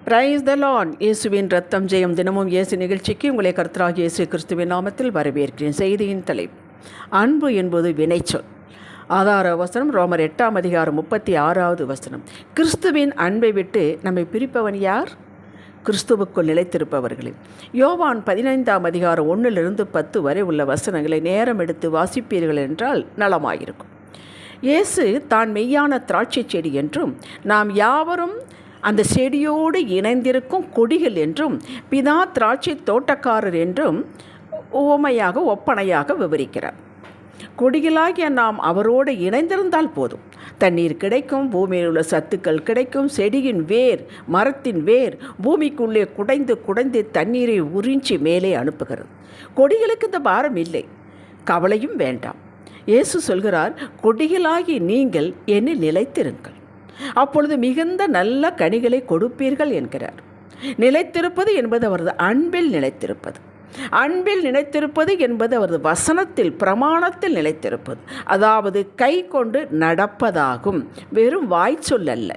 Praise the Lord. இயேசுவின் ரத்தம் ஜெயம். தினமும் இயேசு நிகழ்ச்சிக்கு உங்களை கர்த்தராகிய இயேசு கிறிஸ்துவின் நாமத்தில் வரவேற்கிறேன். செய்தியின் தலைப்பு, அன்பு என்பது வினைச்சொல். ஆதார வசனம் ரோமர் 8:36 கிறிஸ்துவின் அன்பை விட்டு நம்மை பிரிப்பவன் யார்? கிறிஸ்துவுக்குள் நிலைத்திருப்பவர்களே. யோவான் 15:1-10 வரை உள்ள வசனங்களை நேரம் எடுத்து வாசிப்பீர்கள் என்றால் நலமாயிருக்கும். இயேசு தான் மெய்யான திராட்சை செடி என்றும் நாம் யாவரும் அந்த செடியோடு இணைந்திருக்கும் கொடிகள் என்றும் பிதா திராட்சை தோட்டக்காரர் என்றும் ஒப்பனையாக விவரிக்கிறார். கொடிகளாகிய நாம் அவரோடு இணைந்திருந்தால் போதும். தண்ணீர் கிடைக்கும், பூமியில் உள்ள சத்துக்கள் கிடைக்கும். செடியின் வேர், மரத்தின் வேர் பூமிக்குள்ளே குடைந்து தண்ணீரை உறிஞ்சி மேலே அனுப்புகிறது. கொடிகளுக்கு இந்த பாரம் இல்லை, கவலையும் வேண்டாம். இயேசு சொல்கிறார், கொடிகளாகி நீங்கள் என்னில் நிலைத்திருங்கள், அப்பொழுது மிகுந்த நல்ல கனிகளை கொடுப்பீர்கள் என்கிறார். நிலைத்திருப்பது என்பது அவரது அன்பில் நிலைத்திருப்பது. அன்பில் நிலைத்திருப்பது என்பது அவரது வசனத்தில், பிரமாணத்தில் நிலைத்திருப்பது. அதாவது கை கொண்டு நடப்பதாகும். வெறும் வாய்ச்சொல் அல்ல,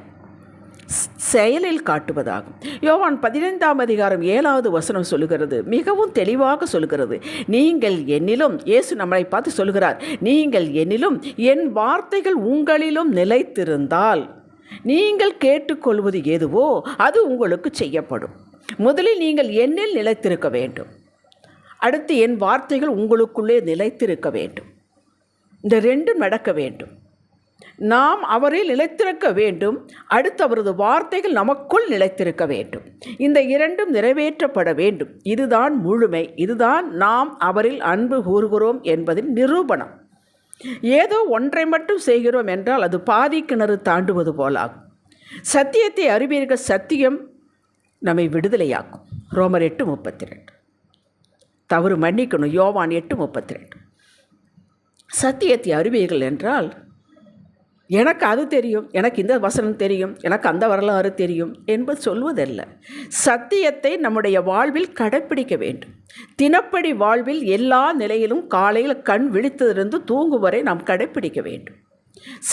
செயலில் காட்டுவதாகும். யோவான் 15:7 சொல்லுகிறது, மிகவும் தெளிவாக சொல்லுகிறது, நீங்கள் என்னிலும், இயேசு நம்மளை பார்த்து சொல்கிறார், நீங்கள் என்னிலும் என் வார்த்தைகள் உங்களிலும் நிலைத்திருந்தால் நீங்கள் கேட்டுக்கொள்வது எதுவோ அது உங்களுக்கு செய்யப்படும். முதலில் நீங்கள் என்னில் நிலைத்திருக்க வேண்டும், அடுத்து என் வார்த்தைகள் உங்களுக்குள்ளே நிலைத்திருக்க வேண்டும். இந்த ரெண்டும் நடக்க வேண்டும். நாம் அவரில் நிலைத்திருக்க வேண்டும், அடுத்து அவரது வார்த்தைகள் நமக்குள் நிலைத்திருக்க வேண்டும். இந்த இரண்டும் நிறைவேற்றப்பட வேண்டும். இதுதான் முழுமை. இதுதான் நாம் அவரில் அன்பு கூறுகிறோம் என்பதின் நிரூபணம். ஏதோ ஒன்றை மட்டும் செய்கிறோம் என்றால் அது பாதி கிணறு தாண்டுவது போலாகும். சத்தியத்தை அறிவீர்கள், சத்தியம் நம்மை விடுதலையாக்கும். ரோமர் 8:32. தவறு மன்னிக்கணும், யோவான் 8:32. சத்தியத்தை அறிவீர்கள் என்றால் எனக்கு அது தெரியும், எனக்கு இந்த வசனம் தெரியும், எனக்கு அந்த வரலாறு தெரியும் என்பது சொல்வதல்ல. சத்தியத்தை நம்முடைய வாழ்வில் கடைப்பிடிக்க வேண்டும். தினப்படி வாழ்வில் எல்லா நிலையிலும் காலையில் கண் விழித்ததிலிருந்து தூங்கும் வரை நாம் கடைப்பிடிக்க வேண்டும்.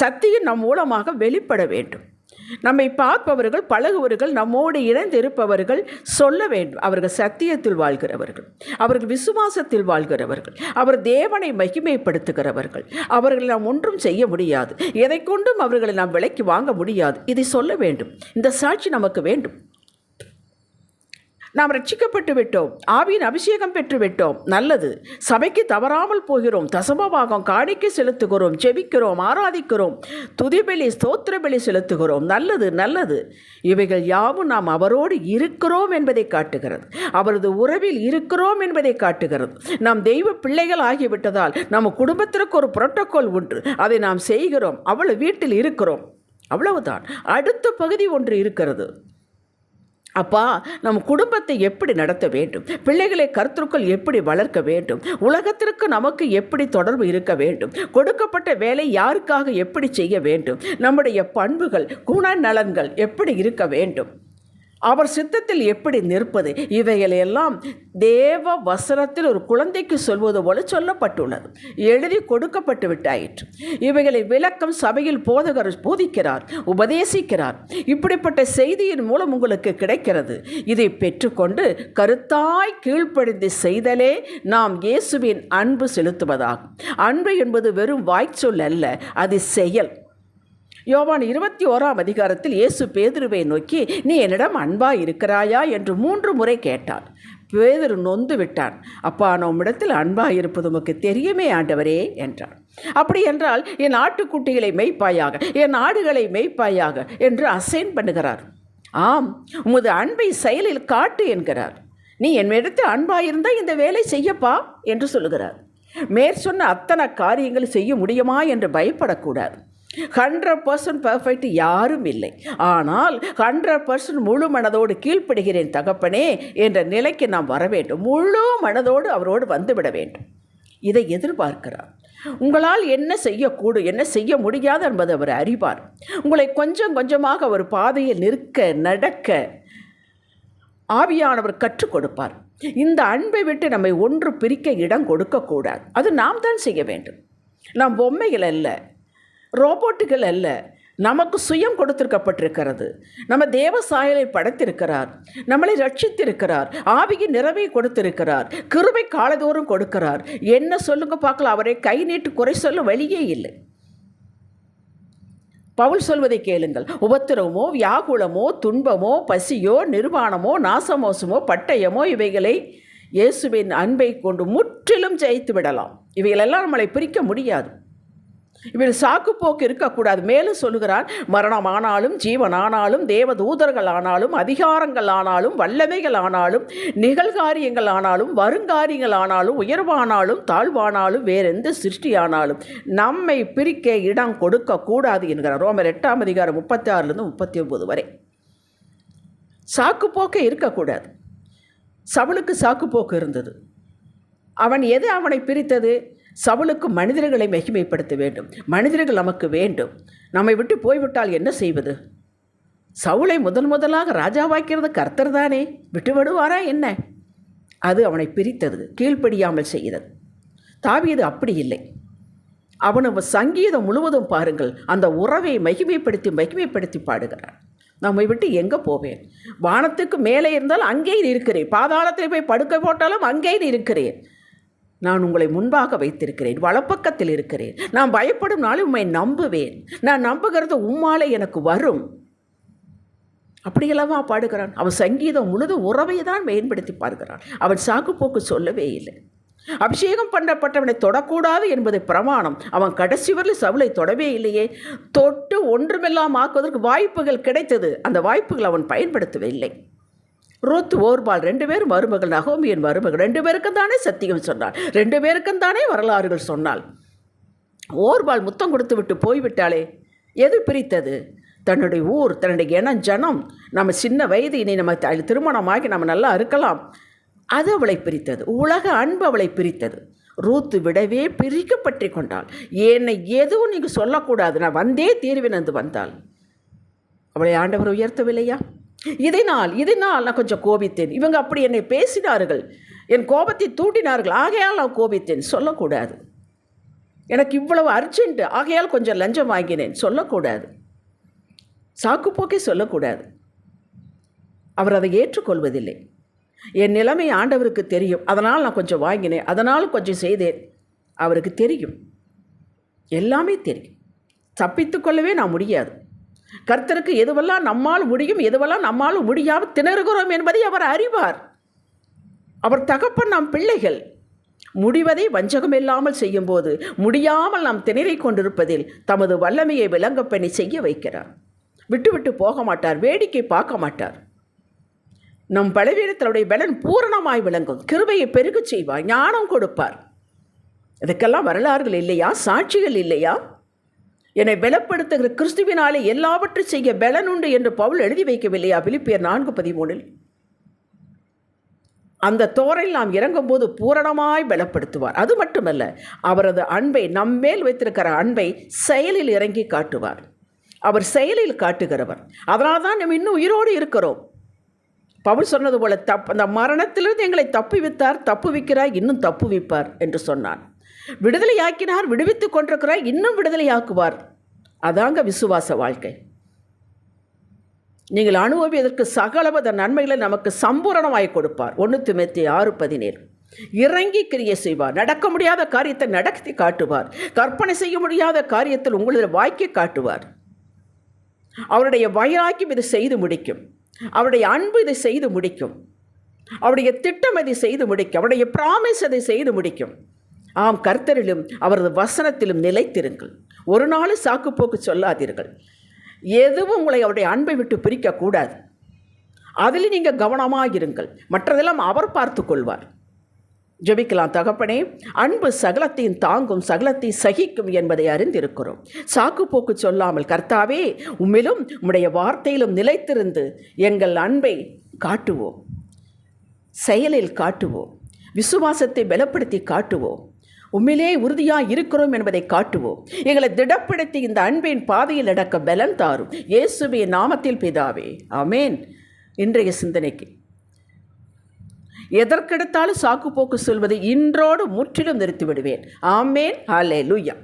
சத்தியம் நம் மூலமாக வெளிப்பட வேண்டும். நம்மை பார்ப்பவர்கள், பழகுவர்கள், நம்மோடு இணைந்து இருப்பவர்கள் சொல்ல வேண்டும், அவர்கள் சத்தியத்தில் வாழ்கிறவர்கள், அவர்கள் விசுவாசத்தில் வாழ்கிறவர்கள், அவர் தேவனை மகிமைப்படுத்துகிறவர்கள். அவர்களை நாம் ஒன்றும் செய்ய முடியாது, எதை கொண்டும் அவர்களை நாம் விலைக்கு வாங்க முடியாது. இதை சொல்ல வேண்டும். இந்த சாட்சி நமக்கு வேண்டும். நாம் ரட்சிக்கப்பட்டு விட்டோம், ஆவியின் அபிஷேகம் பெற்று விட்டோம், நல்லது. சபைக்கு தவறாமல் போகிறோம், தசமபாகம் காணிக்கை செலுத்துகிறோம், ஜெபிக்கிறோம், ஆராதிக்கிறோம், துதிபலி ஸ்தோத்திர பலி செலுத்துகிறோம், நல்லது. இவைகள் யாவும் நாம் அவரோடு இருக்கிறோம் என்பதை காட்டுகிறது, அவரது உறவில் இருக்கிறோம் என்பதை காட்டுகிறது. நாம் தெய்வ பிள்ளைகள் ஆகிவிட்டதால் நம்ம குடும்பத்திற்கு ஒரு புரோட்டோகால் உண்டு, அதை நாம் செய்கிறோம், அவ்வளவு வீட்டில் இருக்கிறோம், அவ்வளவுதான். அடுத்த பகுதி ஒன்று இருக்கிறது. அப்பா, நம் குடும்பத்தை எப்படி நடத்த வேண்டும், பிள்ளைகளை கர்த்தருக்குள் எப்படி வளர்க்க வேண்டும், உலகத்திற்கு நமக்கு எப்படி தொடர்பு இருக்க வேண்டும், கொடுக்கப்பட்ட வேலை யாருக்காக எப்படி செய்ய வேண்டும், நம்முடைய பண்புகள், குணநலன்கள் எப்படி இருக்க வேண்டும், அவர் சித்தத்தில் எப்படி நிற்பது, இவைகளெல்லாம் தேவ வசனத்தில் ஒரு குழந்தைக்கு சொல்வது போல சொல்லப்பட்டுள்ளது, எழுதி கொடுக்கப்பட்டு விட்டாயிற்று. இவைகளை விளக்கம் சபையில் போதகர் போதிக்கிறார், உபதேசிக்கிறார். இப்படிப்பட்ட செய்தியின் மூலம் உங்களுக்கு கிடைக்கிறது. இதை பெற்றுக்கொண்டு கருத்தாய் கீழ்ப்படிந்து செய்தலே நாம் இயேசுவின் அன்பு செலுத்துவதாகும். அன்பு என்பது வெறும் வாய்ச்சொல் அல்ல, அது செயல். யோவான் 21 இயேசு பேதுருவை நோக்கி, நீ என்னிடம் அன்பா இருக்கிறாயா என்று 3 முறை கேட்டான். பேதுரு நொந்து விட்டான். அப்பா, நம்மிடத்தில் அன்பாக இருப்பது உமக்கு தெரியுமே ஆண்டவரே என்றான். அப்படி என்றால் என் ஆட்டுக்குட்டிகளை மெய்ப்பாயாக, என் ஆடுகளை மெய்ப்பாயாக என்று அசைன் பண்ணுகிறார். ஆம், உமது அன்பை செயலில் காட்டு என்கிறார். நீ என்னிடத்தில் அன்பாயிருந்தால் இந்த வேலை செய்யப்பா என்று சொல்லுகிறார். மேற்சொன்ன அத்தனை காரியங்கள் செய்ய முடியுமா என்று பயப்படக்கூடாது. 100% பர்ஃபெக்ட் யாரும் இல்லை. ஆனால் 100% முழு மனதோடு கீழ்ப்படுகிறேன் தகப்பனே என்ற நிலைக்கு நாம் வர வேண்டும். முழு மனதோடு அவரோடு வந்துவிட வேண்டும். இதை எதிர்பார்க்கிறார். உங்களால் என்ன செய்யக்கூடும், என்ன செய்ய முடியாது என்பது அவர் அறிவார். உங்களை கொஞ்சம் கொஞ்சமாக அவர் பாதையில் நிற்க, நடக்க ஆவியானவர் கற்றுக் கொடுப்பார். இந்த அன்பை விட்டு நம்மை ஒன்று பிரிக்க இடம் கொடுக்கக்கூடாது. அது நாம் தான் செய்ய வேண்டும். நாம் பொம்மைகள் அல்ல, ரோபோட்டுகள் அல்ல, நமக்கு சுயம் கொடுத்திருக்கப்பட்டிருக்கிறது. நம்ம தேவ சாயலை படைத்திருக்கிறார். நம்மளை ரட்சித்திருக்கிறார். ஆவியின் நிறைவை கொடுத்திருக்கிறார். கிருபை காலதோறும் கொடுக்கிறார். என்ன சொல்லுங்க பார்க்கலாம், அவரை கை நீட்டு குறை சொல்ல வழியே இல்லை. பவுல் சொல்வதை கேளுங்கள். உபத்திரவமோ, வியாகுலமோ, துன்பமோ, பசியோ, நிர்வாணமோ, நாசமோசமோ, பட்டயமோ, இவைகளை இயேசுவின் அன்பை கொண்டு முற்றிலும் ஜெயித்து விடலாம். இவைகளெல்லாம் நம்மளை பிரிக்க முடியாது. இவள் சாக்குப்போக்கு இருக்கக்கூடாது. மேலும் சொல்லுகிறார், மரணமானாலும் ஜீவனானாலும் தேவதூதர்கள் ஆனாலும் அதிகாரங்கள் ஆனாலும் வல்லமைகள் ஆனாலும் நிகழ்காரியங்கள் ஆனாலும் வருங்காரியங்கள் ஆனாலும் உயர்வானாலும் தாழ்வானாலும் வேறெந்த சிருஷ்டியானாலும் நம்மை பிரிக்க இடம் கொடுக்கக்கூடாது என்கிறார். ரோமர் 8ஆம் அதிகாரம் 36 39 வரை. சாக்குப்போக்கே இருக்கக்கூடாது. சவுலுக்கு சாக்குப்போக்கு இருந்தது. அவன் எது அவனை பிரித்தது? சவுலுக்கு மனிதர்களை மகிமைப்படுத்த வேண்டும். மனிதர்கள் நமக்கு வேண்டும். நம்மை விட்டு போய்விட்டால் என்ன செய்வது? சவுலை முதலாக ராஜாவாக்கிறது கர்த்தர் தானே, விட்டு விடுவாரா என்ன? அது அவனை பிரித்தது, கீழ்ப்படியாமல் செய்கிறது. தாவீது அப்படி இல்லை. அவனு சங்கீதம் முழுவதும் பாருங்கள், அந்த உறவை மகிமைப்படுத்தி பாடுகிறான். நம்மை விட்டு எங்கே போவேன்? வானத்துக்கு மேலே இருந்தால் அங்கே இருக்கிறேன், பாதாளத்தில் போய் படுக்க போட்டாலும் அங்கே இருக்கிறேன். நான் உங்களை முன்பாக வைத்திருக்கிறேன், வலப்பக்கத்தில் இருக்கிறேன். நான் பயப்படும் நாள் உம்மை நம்புவேன். நான் நம்புகிறது உம்மாலே எனக்கு வரும். அப்படியெல்லாமா பாடுகிறான். அவன் சங்கீதம் முழுதும் உறவை தான் மேம்படுத்தி பாடுகிறான். அவன் சாக்குப்போக்கு சொல்லவே இல்லை. அபிஷேகம் பண்ணப்பட்டவனை தொடக்கூடாது என்பது பிரமாணம். அவன் கடைசி வரலில் சவுலை தொடவே இல்லையே. தொட்டு ஒன்றுமெல்லாம் ஆக்குவதற்கு வாய்ப்புகள் கிடைத்தது. அந்த வாய்ப்புகள் அவன் பயன்படுத்தவே இல்லை. ரூத், ஓர்பால் 2 பேரும் மருமகள், நகோமியின் மருமகள். 2 பேருக்கும் தானே சத்தியம் சொன்னாள். 2 பேருக்கும் தானே வரலாறுகள் சொன்னாள். ஓர்பால் முத்தம் கொடுத்து விட்டு போய்விட்டாளே. எது பிரித்தது? தன்னுடைய ஊர், தன்னுடைய இனம், ஜனம். நம்ம சின்ன வயது, இனி நம்ம திருமணமாகி நம்ம நல்லா இருக்கலாம். அது அவளை பிரித்தது. உலக அன்பு அவளை பிரித்தது. ரூத்து விடவே பிரிக்கப்பற்றி கொண்டாள். என்னை எதுவும் நீங்கள் சொல்லக்கூடாது, நான் வந்தே தீர்வேன் என்று வந்தாள். அவளை ஆண்டவர் உயர்த்தவில்லையா? இதனால் நான் கொஞ்சம் கோபித்தேன். இவங்க அப்படி என்னை பேசினார்கள், என் கோபத்தை தூண்டினார்கள், ஆகையால் நான் கோபித்தேன் சொல்லக்கூடாது. எனக்கு இவ்வளவு அர்ஜென்ட், ஆகையால் கொஞ்சம் லஞ்சம் வாங்கினேன் சொல்லக்கூடாது. சாக்குப்போக்கே சொல்லக்கூடாது. அவர் அதை ஏற்றுக்கொள்வதில்லை. என் நிலைமை ஆண்டவருக்கு தெரியும், அதனால் நான் கொஞ்சம் வாங்கினேன், அதனால் கொஞ்சம் செய்தேன். அவருக்கு தெரியும், எல்லாமே தெரியும். தப்பித்து கொள்ளவே நான் முடியாது. கர்த்தருக்கு எதுவெல்லாம் நம்மால் முடியும், எதுவெல்லாம் நம்மால் முடியாமல் திணறுகிறோம் என்பதை அவர் அறிவார். அவர் தகப்பன், நாம் பிள்ளைகள். முடிவதை வஞ்சகம் இல்லாமல் செய்யும்போது முடியாமல் நாம் திணறிக் கொண்டிருப்பதில் தமது வல்லமையை விளங்க பண்ணி செய்ய வைக்கிறார். விட்டு போக மாட்டார், வேடிக்கை பார்க்க மாட்டார். நம் பலவீனத்தினுடைய பலன் பூரணமாய் விளங்கும். கிருபையை பெருகச் செய்வார், ஞானம் கொடுப்பார். இதுக்கெல்லாம் வரலாறுகள் இல்லையா? சாட்சிகள் இல்லையா? என்னை பலப்படுத்துகிற கிறிஸ்துவினாலே எல்லாவற்றையும் செய்ய பலன் உண்டு என்று பவுல் எழுதி வைக்கவில்லையா பிலிப்பியர் 4:13? அந்த தோரையில் நாம் இறங்கும் போது பூரணமாய் பலப்படுத்துவார். அது மட்டுமல்ல, அவரது அன்பை, நம்மேல் வைத்திருக்கிற அன்பை செயலில் இறங்கி காட்டுவார். அவர் செயலில் காட்டுகிறவர். அதனால் தான் நம்ம இன்னும் உயிரோடு இருக்கிறோம். பவுல் சொன்னது போல, அந்த மரணத்திலிருந்து எங்களை தப்புவிக்கிறார், இன்னும் தப்புவிப்பார் என்று சொன்னான். விடுதலையாக்கினார், விடுவித்துக் கொண்டிருக்கிறார், இன்னும் விடுதலையாக்குவார். அதாங்க விசுவாச வாழ்க்கை. நீங்கள் அனுபவியதற்கு சகலவித நன்மைகளை நமக்கு சம்பூரணமாய் கொடுப்பார். 1 தீமோத்தேயு 6:17. இறங்கி கிரியை செய்வார். நடக்க முடியாத காரியத்தை நடத்தி காட்டுவார். கற்பனை செய்ய முடியாத காரியத்தில் உங்களுடைய வாய்க்கை காட்டுவார். அவருடைய வைராக்கியம் இதை செய்து முடிக்கும். அவருடைய அன்பு இதை செய்து முடிக்கும். அவருடைய திட்டம் இதை செய்து முடிக்கும். அவருடைய பிராமிஸ் அதை செய்து முடிக்கும். ஆம், கர்த்தரிலும் அவரது வசனத்திலும் நிலைத்திருங்கள். ஒரு நாள் சாக்குப்போக்கு சொல்லாதீர்கள். எதுவும் உங்களை அவருடைய அன்பை விட்டு பிரிக்கக்கூடாது. அதில் நீங்கள் கவனமாக இருங்கள். மற்றதெல்லாம் அவர் பார்த்து கொள்வார். ஜெபிக்கலாம். தகப்பனே, அன்பு சகலத்தையும் தாங்கும், சகலத்தை சகிக்கும் என்பதை அறிந்திருக்கிறோம். சாக்குப்போக்கு சொல்லாமல் கர்த்தாவே, உம்மிலும் உம்முடைய வார்த்தையிலும் நிலைத்திருந்து எங்கள் அன்பை காட்டுவோம், செயலில் காட்டுவோம், விசுவாசத்தை பலப்படுத்தி காட்டுவோம், உம்மிலே உறுதியாக இருக்கிறோம் என்பதை காட்டுவோம். எங்களை திடப்படுத்தி இந்த அன்பின் பாதையில் நடக்க பலன் தாரும். இயேசுவின் நாமத்தில் பிதாவே, ஆமேன். இன்றைய சிந்தனைக்கு, எதற்கெடுத்தாலும் சாக்குப்போக்கு சொல்வதை இன்றோடு முற்றிலும் நிறுத்திவிடுவேன். ஆமேன். ஹல்லேலூயா.